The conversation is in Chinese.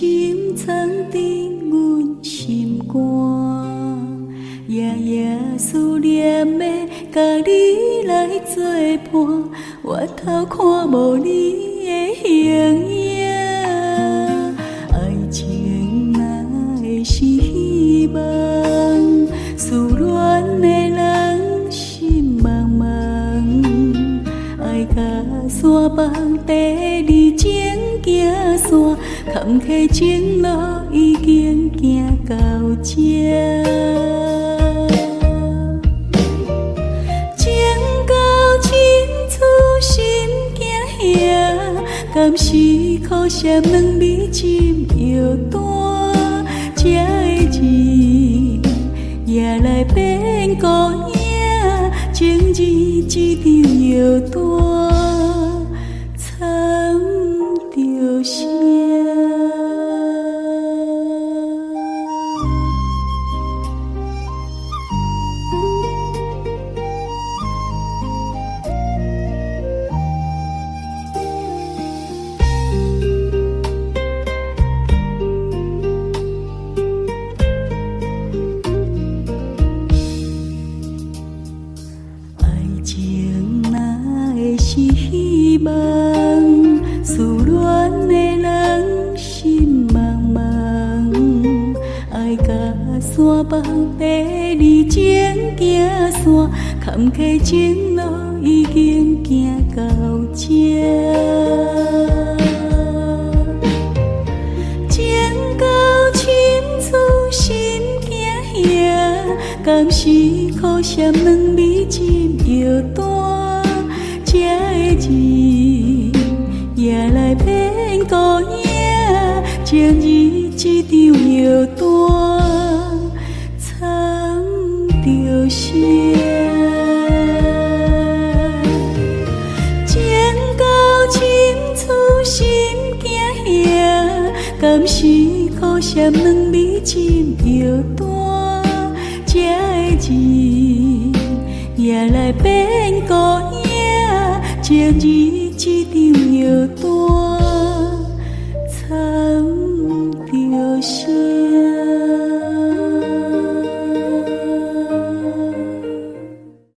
深藏伫阮心肝，夜夜思念的甲你来作伴，我头看无你的形影。爱情若会是希望，思恋的人心茫茫，爱甲山崩第二情行线，坎坷情路已经行到这。情到深处心惊吓，甘是苦涩两味深药单，这的情也来变孤影，情字一张药单，惨着啥？希望思恋的人心茫茫，爱甲山崩第二情行线，坎坷情路已经行到这。情到深处心惊吓，甘是苦涩两味深药单，这的情也来变孤影，情字一张药单，惨着啥？情到深处心惊吓，甘是苦涩两味深药单，这的情也来变孤影，情字一张药单，惨着啥？